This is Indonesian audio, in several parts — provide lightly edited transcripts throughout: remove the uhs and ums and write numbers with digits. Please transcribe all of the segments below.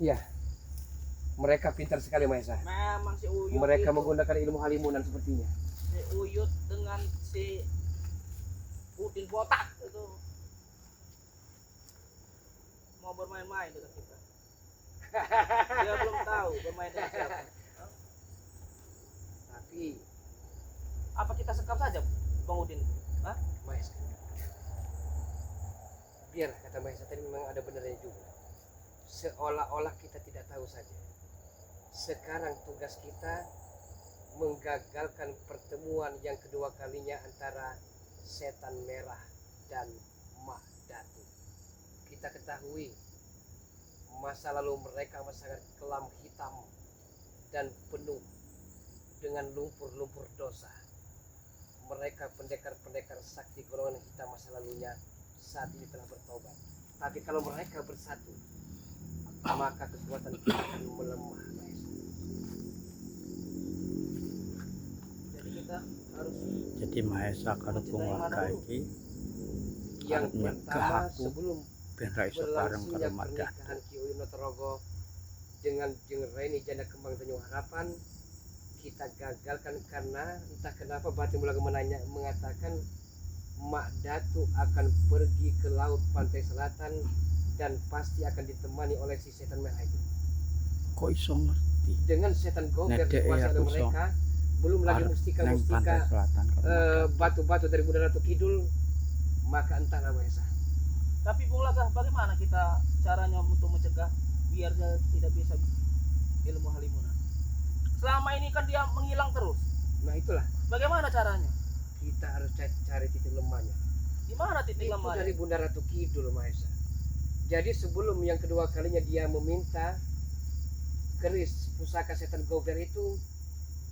Iya, mereka pintar sekali Mahesa. Memang si Uyut Mereka itu, menggunakan ilmu halimunan sepertinya. si Uyut dengan si Udin botak itu mau bermain-main dengan kita. Dia belum tahu bermain dengan siapa. Tapi Apa kita sekap saja Bang Udin? Hah? Mahesa, biar kata Mahesa tadi memang ada benarnya juga. Seolah-olah kita tidak tahu saja. Sekarang tugas kita menggagalkan pertemuan yang kedua kalinya antara setan merah dan Mak Datu. Kita ketahui masa lalu mereka sangat kelam hitam dan penuh dengan lumpur-lumpur dosa. Mereka pendekar-pendekar sakti golongan hitam masa lalunya saat ini telah bertobat. Tapi kalau mereka bersatu, maka kekuatan kita akan melemah. Jadi kita harus Jadi Mahesa kalau penguasa iki Yang arep nyegah pertama aku sebelum ben ra iso bareng berlangsungnya karo Mak Datu. pernikahan Ki Uyun Notorogo dengan Jeng Reni Janda Kembang Tanjung Harapan, kita gagalkan karena entah kenapa Batin Mulaga mengatakan Mak Datu akan pergi ke laut pantai selatan dan pasti akan ditemani oleh si setan merah itu. Kok iso ngerti? Dengan setan gober Nek dek dikuasai oleh aku so mereka, belum lagi neng mustika-mustika pantai selatan karo Mak Datu. batu-batu dari Bunda Ratu Kidul, maka entahlah Mahesa. tapi Bung Laga, bagaimana kita caranya untuk mencegah biar dia tidak bisa ilmu halimunan? Selama ini kan dia menghilang terus. Nah itulah, Bagaimana caranya? kita harus cari titik lemahnya. Di mana titik Itu lemahnya? dari Bunda Ratu Kidul Mahesa. Jadi sebelum yang kedua kalinya dia meminta keris pusaka setan gober itu,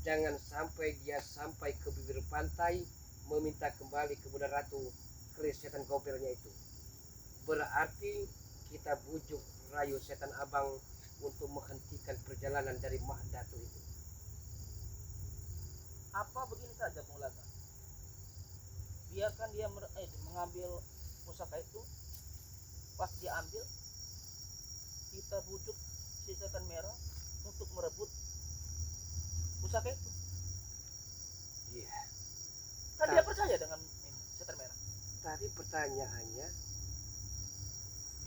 jangan sampai dia sampai ke bibir pantai meminta kembali ke Bunda Ratu keris setan gobernya itu. Berarti kita bujuk rayu setan abang untuk menghentikan perjalanan dari Mak Datu itu. Apa begini saja Bung Laga? Biarkan dia mengambil pusaka itu. Pas dia ambil, kita bujuk si setan merah untuk merebut pusaka itu. Iya. Kan dia percaya dengan ini, setan merah. Tadi pertanyaannya,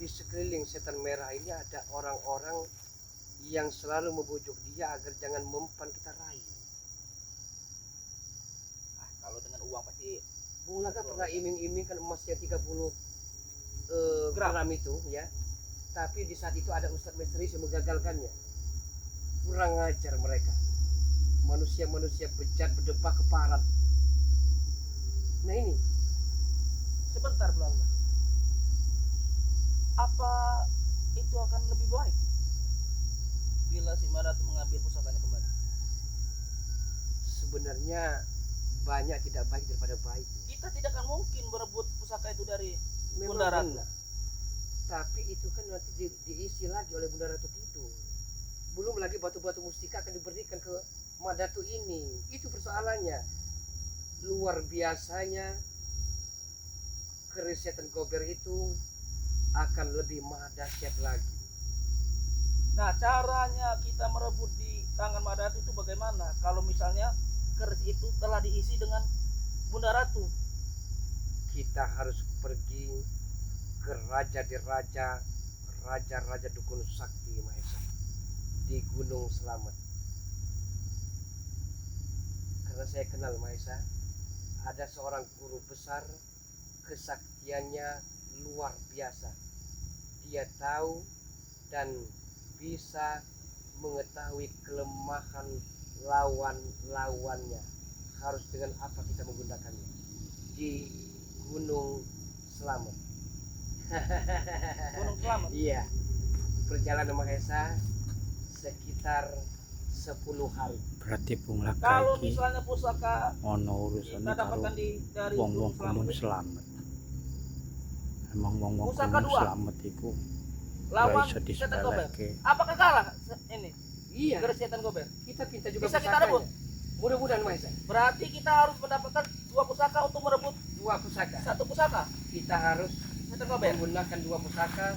di sekeliling setan merah ini ada orang-orang yang selalu membujuk dia agar jangan mempan kita rayu. Kalau dengan uang pasti Bung Laga pernah iming-imingkan emas yang 30 Gram. gram itu ya, tapi di saat itu ada ustadz misterius yang menggagalkannya. Kurang ajar mereka, manusia-manusia bejat berdebah keparat. Nah ini sebentar belum. Apa itu akan lebih baik bila si Marat mengambil pusakanya kembali? sebenarnya banyak tidak baik daripada baik. Kita tidak akan mungkin berebut pusaka itu dari Memang Bunda Ratu. benar. Tapi itu kan nanti diisi lagi oleh Bunda Ratu Kidul. Belum lagi batu-batu mustika akan diberikan ke Mak Datu ini. Itu persoalannya. Luar biasanya keris setan gober itu akan lebih maha dahsyat lagi. Nah, caranya kita merebut di tangan Madatu itu bagaimana? Kalau misalnya keris itu telah diisi dengan Bunda Ratu. Kita harus pergi ke raja di raja, raja-raja dukun sakti Mahesa di Gunung Selamat. Karena saya kenal Mahesa, ada seorang guru besar, kesaktiannya luar biasa. Dia tahu dan bisa mengetahui kelemahan lawan-lawannya. Harus dengan apa kita menggunakannya. Di Gunung Selamat. Gunung Selamat. Iya. Perjalanan Mahesa sekitar 10 hari. Berarti Bung Laga Kalau iki misalnya pusaka ono urusane kita karo dapatkan dari wong-wong Gunung Gunung Selamat, Slamet. Emang wong-wong Pusaka Gunung dua. Slamet iku lawan iso setan gober. disepeleke. Apakah kalah ini? Iya. Keris setan gober. Kita pinta juga Bisa kita pusakanya. rebut. Mudah-mudahan Mahesa. Berarti kita harus mendapatkan 2 pusaka untuk merebut 2 pusaka. 1 pusaka Kita harus setan gober. menggunakan 2 pusaka.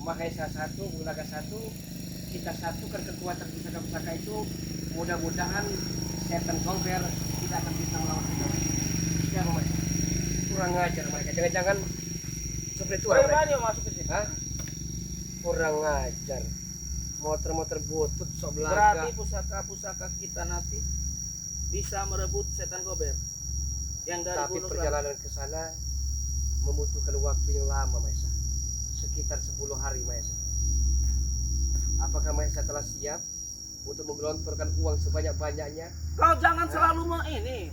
Mahesa 1, Bung Laga 1. kita satukan kekuatan pusaka-pusaka itu, mudah-mudahan setan gober tidak akan bisa melawan kita. Siapa mereka? Kurang ajar mereka. Jangan-jangan seperti itu Bagaimana mereka. dia masuk ke sini? Hah? Kurang ajar. Motor-motor butut sok Berarti belaga. pusaka-pusaka kita nanti bisa merebut setan gober yang dari Tapi Gunung Selamat. perjalanan ke sana membutuhkan waktu yang lama, Maesa. Sekitar 10 hari, Maesa. Apakah Maesa telah siap untuk menggelontorkan uang sebanyak-banyaknya? Kau jangan selalu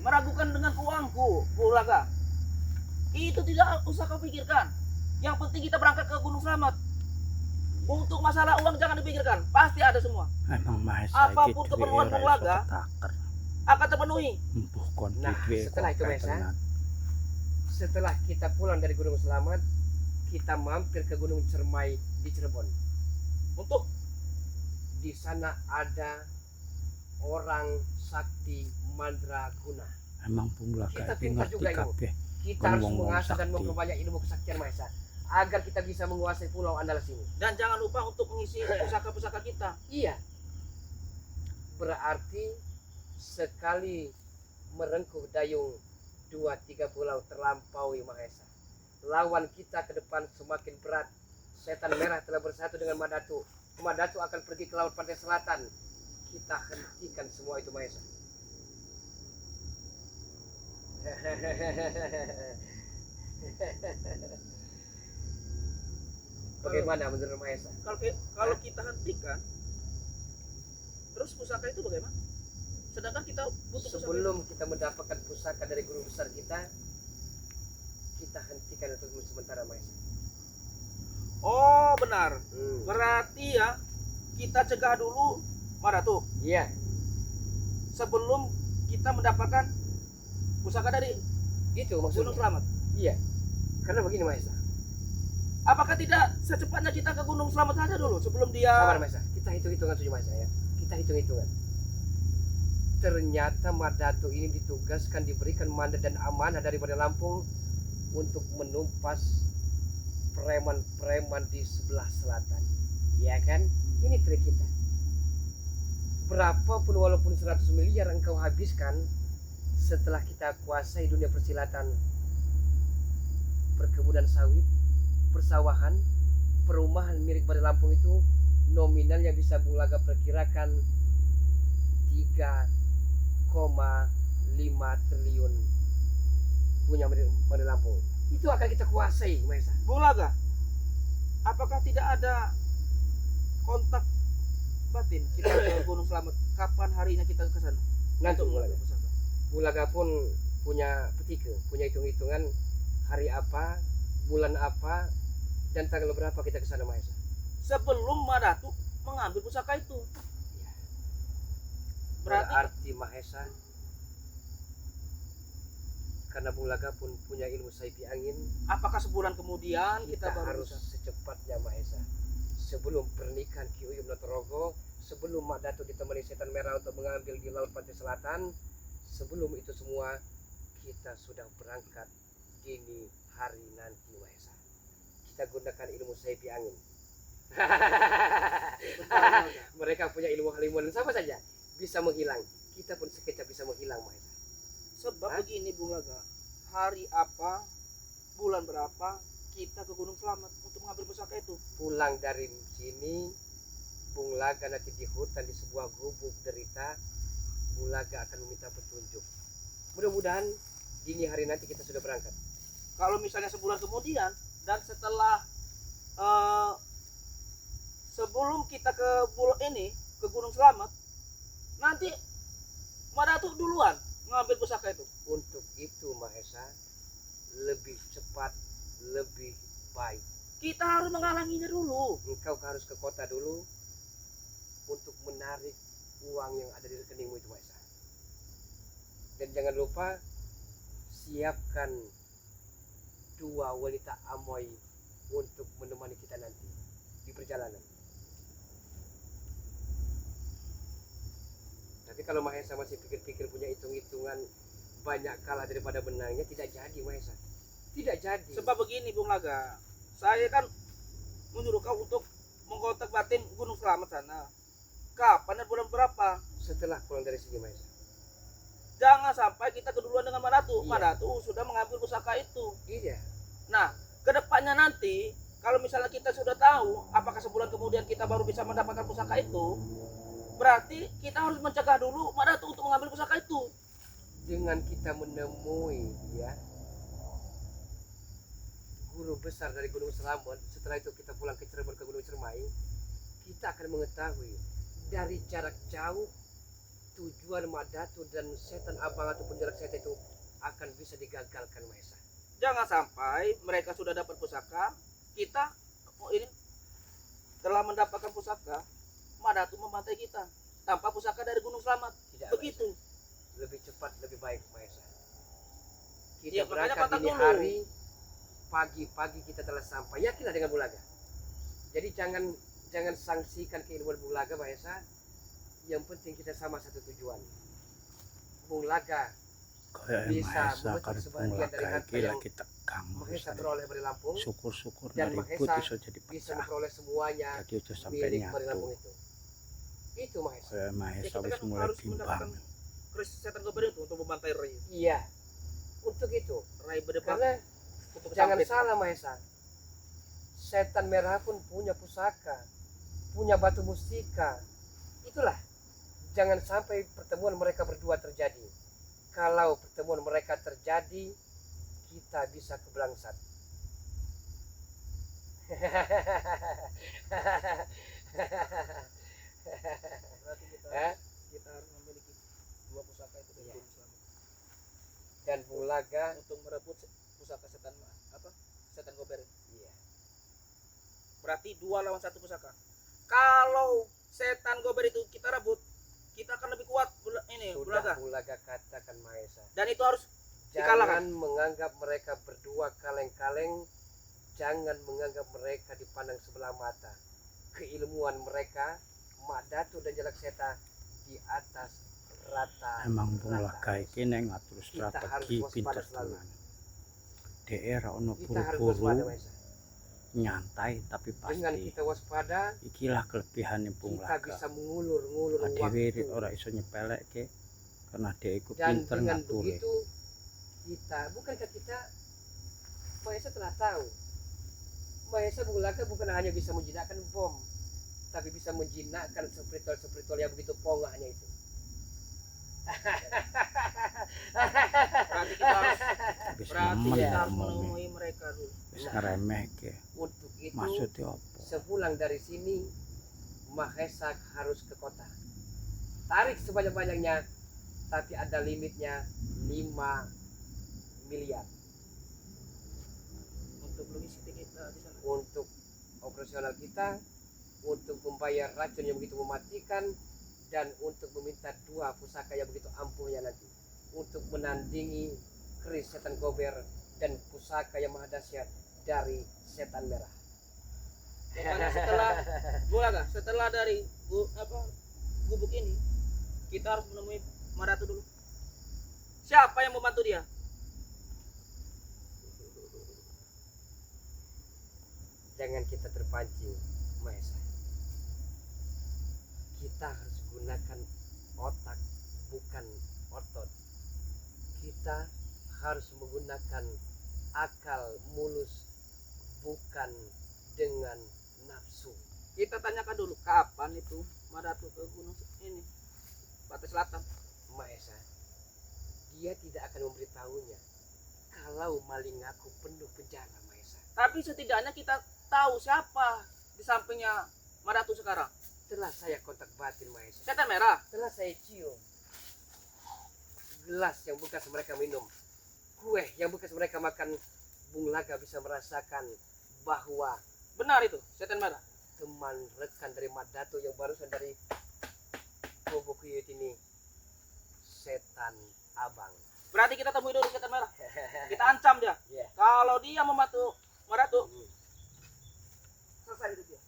meragukan dengan uangku, Bulaga. Itu tidak usah kau pikirkan. Yang penting kita berangkat ke Gunung Selamat. Untuk masalah uang jangan dipikirkan, pasti ada semua. Emang Mahesa Apapun keperluan Bung Laga, akan terpenuhi. Nah, setelah itu, Maesa, setelah kita pulang dari Gunung Selamat, kita mampir ke Gunung Cermai di Cirebon. Untuk Di sana ada orang sakti mandraguna. Emang Bung Laga Kita itu pintar ngerti juga ilmu. kabeh. Kita harus Ngomong-ngomong mengasah dan sakti. memperbanyak ilmu kesaktian Maesa agar kita bisa menguasai pulau Andalas ini. dan jangan lupa untuk mengisi pusaka-pusaka kita. Iya. Berarti sekali merengkuh dayung 2-3 pulau terlampaui Mahesa. Lawan kita ke depan semakin berat. Setan merah telah bersatu dengan Madatu. Madatu akan pergi ke laut pantai selatan. Kita hentikan semua itu Mahesa. Bagaimana menurut Mahesa? Kalau kita hentikan, terus pusaka itu bagaimana? Sedangkan kita butuh pusaka. Sebelum kita mendapatkan pusaka dari guru besar kita hentikan untuk sementara Mahesa. Oh benar. Hmm. Berarti ya kita cegah dulu Madatu Iya, sebelum kita mendapatkan pusaka dari itu Gunung maksudnya. Selamat. Iya, karena begini Mahesa. Apakah tidak secepatnya kita ke Gunung Selamat saja dulu sebelum dia? Sabar Mahesa, kita hitung-hitungan saja Mahesa ya. Kita hitung-hitungan. Ternyata Madatu ini ditugaskan, diberikan mandat dan amanah dari Bandar Lampung untuk menumpas preman-preman di sebelah selatan. Ya kan? Ini trik kita. Berapapun walaupun 100 miliar engkau habiskan setelah kita kuasai dunia persilatan, perkebunan sawit, persawahan, perumahan milik Bandar Lampung itu nominalnya bisa Bung Laga perkirakan 3,5 triliun punya Bandar Lampung. Itu akan kita kuasai, Mahesa. Bung Laga, apakah tidak ada kontak batin kita ke Gunung Selamat? Kapan harinya kita ke sana? Nanti Untuk Bung Laga. mengambil pusaka. Bung Laga pun punya petike, punya hitung-hitungan hari apa, bulan apa, dan tanggal berapa kita ke sana, Mahesa. Sebelum Madatu mengambil pusaka itu. Ya. Berarti Mahesa, karena Bung Laga pun punya ilmu saipi angin, apakah sebulan kemudian kita kita baru harus bisa? secepatnya Mahesa. Sebelum pernikahan Ki Uyum Notorogo, sebelum Mak Datu ditemani setan merah untuk mengambil di laut pantai selatan, sebelum itu semua kita sudah berangkat dini hari nanti Mahesa. Kita gunakan ilmu saipi angin. Mereka punya ilmu halimun sama saja bisa menghilang. Kita pun sekejap bisa menghilang Mahesa. Sebab Hah? begini Bung Laga, hari apa, bulan berapa kita ke Gunung Selamat untuk mengambil pusaka itu? Pulang dari sini, Bung Laga nanti di hutan di sebuah gubuk derita, Bung Laga akan meminta petunjuk. Mudah-mudahan dini hari nanti kita sudah berangkat. Kalau misalnya sebulan kemudian dan setelah sebelum kita ke Gunung Selamat, nanti Madatu duluan ngambil pusaka itu. Untuk itu Mahesa, lebih cepat, lebih baik. Kita harus menghalanginya dulu. Engkau harus ke kota dulu untuk menarik uang yang ada di rekeningmu itu Mahesa. Dan jangan lupa siapkan 2 wanita Amoy untuk menemani kita nanti di perjalanan. Tapi kalau Mahesa masih pikir-pikir punya hitung-hitungan banyak kalah daripada benangnya, tidak jadi Mahesa. Tidak jadi. Sebab begini Bung Laga, saya kan menyuruh kau untuk mengkontak batin Gunung Selamat. selamat sana. Kapan dan bulan berapa? Setelah pulang dari sini Mahesa. Jangan sampai kita keduluan dengan Madatu. Iya. Madatu sudah mengambil pusaka itu. Iya. Nah, kedepannya nanti kalau misalnya kita sudah tahu apakah sebulan kemudian kita baru bisa mendapatkan pusaka itu, berarti kita harus mencegah dulu Madatu untuk mengambil pusaka itu. Dengan kita menemui ya guru besar dari Gunung Serambon, setelah itu kita pulang ke Cirebon ke Gunung Cermai, kita akan mengetahui dari jarak jauh tujuan Madatu dan setan abang ataupun jarak setan itu akan bisa digagalkan Mahesa. Jangan sampai mereka sudah dapat pusaka, kita ini telah mendapatkan pusaka, Madatu membantai kita tanpa pusaka dari Gunung Selamat. Tidak, Begitu. Mahesa. Lebih cepat lebih baik Mahesa. Kita Ya, makanya berangkat kontak dini dulu. hari, pagi-pagi kita telah sampai. Yakinlah dengan Bulaga. Jadi jangan sanksikan keilmuan Bulaga Mahesa. Yang penting kita sama satu tujuan. Bulaga Kaya bisa Mahesa membentuk karena sebagian Bung dari Laka harta iki yang lagi tegang Mahesa peroleh dari Lampung syukur-syukur dan dari Mahesa putih iso jadi bisa pecah memperoleh semuanya jadi aja sampai milik dari Lampung nyatu itu. Itu Mahesa. kaya Ya, Mahesa kita wis kan mulai harus bimbang mendapatkan keris setan gober itu untuk membantai Rai. Iya. Untuk itu. Rai berdepan Karena untuk jangan sampai. salah Mahesa. Setan merah pun punya pusaka, punya batu mustika. Itulah. Jangan sampai pertemuan mereka berdua terjadi. Kalau pertemuan mereka terjadi, kita bisa kebelangsat. Berarti kita harus memiliki dua pusaka itu dari Iya. Gunung Selamat Dan Bulaga, untuk merebut pusaka setan setan gober. iya. Berarti 2 lawan 1 pusaka. Kalau setan gober itu kita rebut, kita akan lebih kuat ini Sudah Bulaga. Bulaga katakan Mahesa. Dan itu harus Jangan dikalahkan. menganggap mereka berdua kaleng-kaleng. Jangan menganggap mereka dipandang sebelah mata. Keilmuan mereka, Madatu dan Jalak Seta di atas rata. emang Bung Laka iki nek ngatur Kita harus strategi waspada pinter selalu. tenan daerah ono Kita harus waspada buru-buru Mahesa. nyantai tapi Dengan pasti kita waspada, ikilah kelebihannya Bung kita Laka bisa mengulur Dewi waktu. ora iso nyepelekke karena dia iku Dan pinter dengan ngatur begitu bukankah kita Mahesa telah tahu Mahesa Bulaga bukan hanya bisa menjinakkan bom, tapi bisa menjinakkan spiritual yang begitu pongahnya itu. Berarti kita harus wis berarti nemen kita harus ngomongnya menemui mereka dulu. wis ngeremehke Untuk itu maksudnya apa sepulang dari sini Mahesa harus ke kota. Tarik sebanyak-banyaknya, tapi ada limitnya 5 miliar Untuk logistik kita di sana. untuk operasional kita, untuk membayar racun yang begitu mematikan, dan untuk meminta 2 pusaka yang begitu ampuhnya nanti, untuk menandingi keris setan gober dan pusaka yang maha dahsyat dari setan merah. Makanya setelah dari gubuk ini kita harus menemui Madatu dulu. Siapa yang membantu dia? Jangan kita terpancing Mahesa. Kita harus gunakan otak, bukan otot. Kita harus menggunakan akal mulus, bukan dengan nafsu. Kita tanyakan dulu kapan itu Madatu ke gunung ini Batas Selatan. Mahesa, dia tidak akan memberitahunya kalau maling aku penuh penjara Mahesa. Tapi setidaknya kita tahu siapa di sampingnya Madatu sekarang. Telah saya kontak batin Mahesa. Setan merah. Telah saya cium gelas yang bekas mereka minum, kue yang bekas mereka makan. Bung Laga bisa merasakan bahwa Benar itu, setan merah. teman rekan dari Madatu yang barusan dari Bobok Yuyut ini setan abang. Berarti kita temui dulu setan merah. Kita ancam dia. Iya. Kalau dia membantu Madatu, Hmm. selesai hidup dia.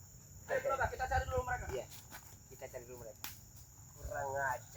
Ayo Bro, kita cari dulu mereka. Iya. Kita cari dulu mereka. Kurang ajar.